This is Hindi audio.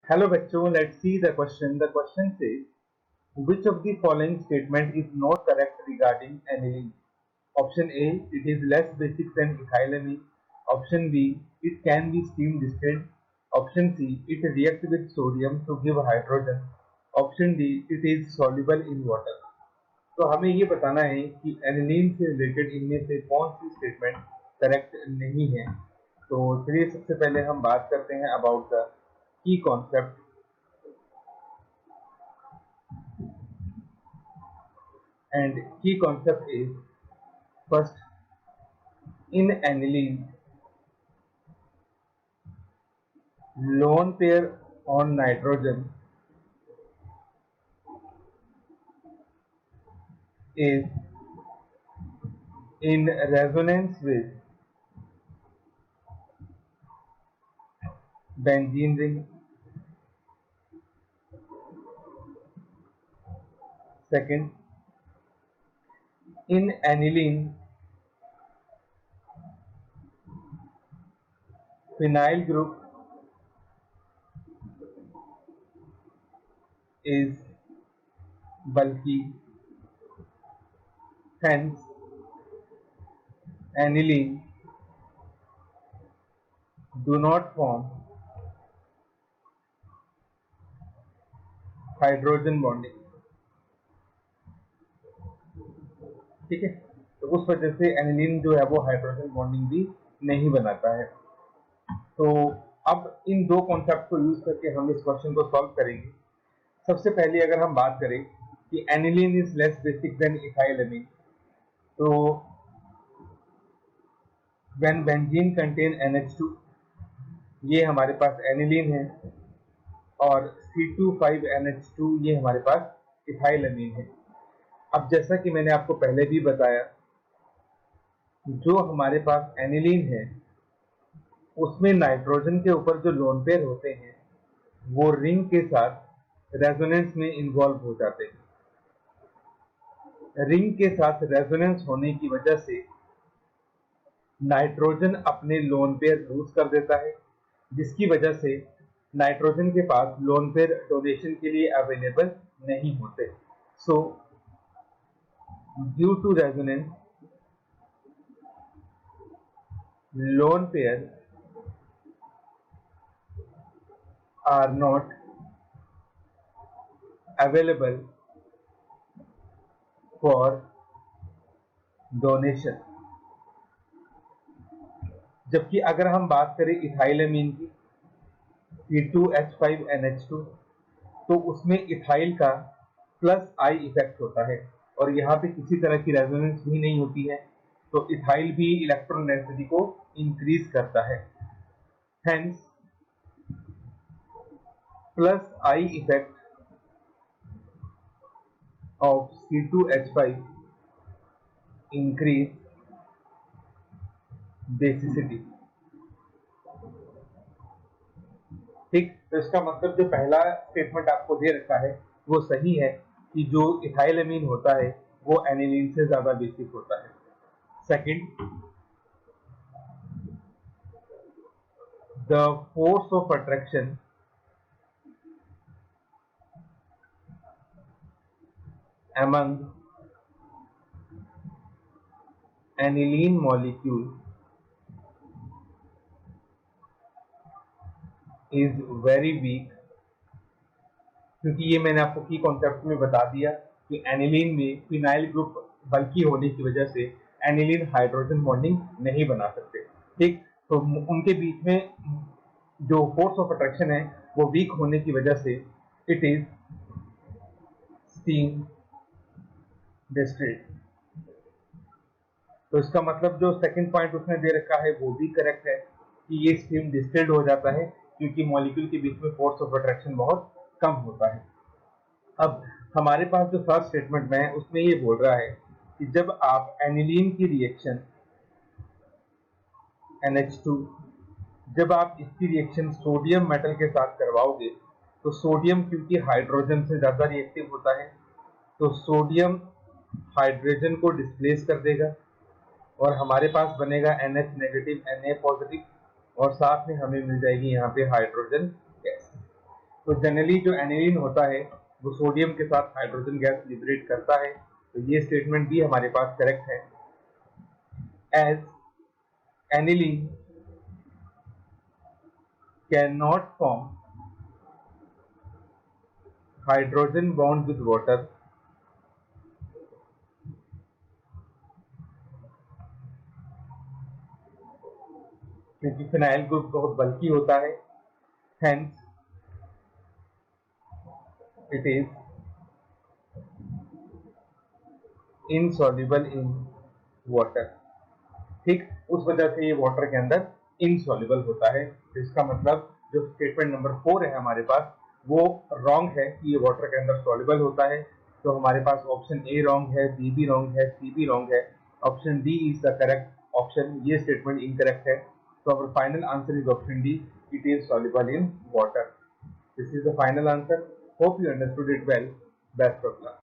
Hello बच्चों, let's see the question. The question says, which of the following statement is not correct regarding aniline? Option A, it is less basic than ethylamine. Option B, it can be steam distilled. Option C, it reacts with sodium to give hydrogen. Option D, it is soluble in water. तो हमें ये बताना है कि एनिलीन से रिलेटेड इनमें से कौन सी स्टेटमेंट करेक्ट नहीं है। तो चलिए सबसे पहले हम बात करते हैं about the key concept. And key concept is, first, in aniline, lone pair on nitrogen is in resonance with benzene ring. Second, in aniline, phenyl group is bulky, hence aniline do not form hydrogen bonding. ठीक है, तो उस वजह से एनिलीन जो है वो हाइड्रोजन बॉन्डिंग भी नहीं बनाता है। तो अब इन दो कॉन्सेप्ट को यूज करके हम इस क्वेश्चन को सॉल्व करेंगे। सबसे पहले अगर हम बात करें कि aniline is less basic than ethylamine, तो व्हेन बेंजीन कंटेन NH2, ये हमारे पास एनिलीन है, और C25NH2 ये हमारे पास इथाइलमीन है। अब जैसा कि मैंने आपको पहले भी बताया, जो हमारे पास एनिलीन है उसमें नाइट्रोजन के ऊपर जो लोन पेयर होते हैं वो रिंग के साथ रेजोनेंस में इन्वॉल्व हो जाते हैं। रिंग के साथ रेजोनेंस होने की वजह से नाइट्रोजन अपने लोन पेयर लूज कर देता है, जिसकी वजह से नाइट्रोजन के पास लोन पेयर डोनेशन के लिए अवेलेबल नहीं होते। So due to resonance, lone pair are not available for donation। जबकि अगर हम बात करें इथाइलमीन की, C2H5NH2, तो उसमें इथाइल का प्लस आई इफेक्ट होता है और यहाँ पे किसी तरह की रेजोनेंस भी नहीं होती है, तो इथाइल भी इलेक्ट्रॉन डेंसिटी को इंक्रीज करता है। Hence plus I effect of C2H5 increase basicity। ठीक, तो इसका मतलब जो पहला स्टेटमेंट आपको दे रखा है वो सही है कि जो इथाइलमीन होता है वो एनिलीन से ज्यादा बेसिक होता है। Second, the force of attraction among aniline molecule is very weak। क्योंकि ये मैंने आपको की कॉन्सेप्ट में बता दिया कि एनिलीन में फिनाइल ग्रुप बल्की होने की वजह से एनिलीन हाइड्रोजन बॉन्डिंग नहीं बना सकते। ठीक, तो उनके बीच में जो फोर्स ऑफ अट्रैक्शन है वो वीक होने की वजह से इट इज स्टीम डिस्टिल्ड। तो इसका मतलब जो सेकंड पॉइंट उसने दे रखा है वो भी करेक्ट है कि ये स्टीम डिस्टिल्ड हो जाता है क्योंकि मॉलिक्यूल के बीच में फोर्स ऑफ अट्रैक्शन बहुत कम होता है। अब हमारे पास जो फर्स्ट स्टेटमेंट में है उसमें ये बोल रहा है कि जब आप एनिलीन की रिएक्शन NH2, जब आप इसकी रिएक्शन सोडियम मेटल के साथ करवाओगे तो सोडियम क्योंकि हाइड्रोजन से ज्यादा रिएक्टिव होता है तो सोडियम हाइड्रोजन को डिस्प्लेस कर देगा और हमारे पास बनेगा NH नेगेटिव Na पॉजिटिव और साथ में हमें मिल जाएगी यहाँ पे हाइड्रोजन गैस। तो जनरली जो एनिलीन होता है वो सोडियम के साथ हाइड्रोजन गैस लिबरेट करता है, तो ये स्टेटमेंट भी हमारे पास करेक्ट है। As aniline cannot form hydrogen bond with water, क्योंकि फिनाइल ग्रुप बहुत बल्की होता है, hence it is insoluble in water। ठीक, उस वजह से ये वाटर के अंदर इनसॉल्युबल होता है। तो इसका मतलब जो स्टेटमेंट नंबर 4 है हमारे पास वो रॉन्ग है कि ये वाटर के अंदर सॉल्युबल होता है। तो हमारे पास ऑप्शन ए रॉन्ग है, बी भी रॉन्ग है, सी भी रॉन्ग है, option D is the correct option. ये स्टेटमेंट इनकरेक्ट है। तो our final answer is option D, it is soluble in water. This is the final answer. Hope you understood it well. Best of luck.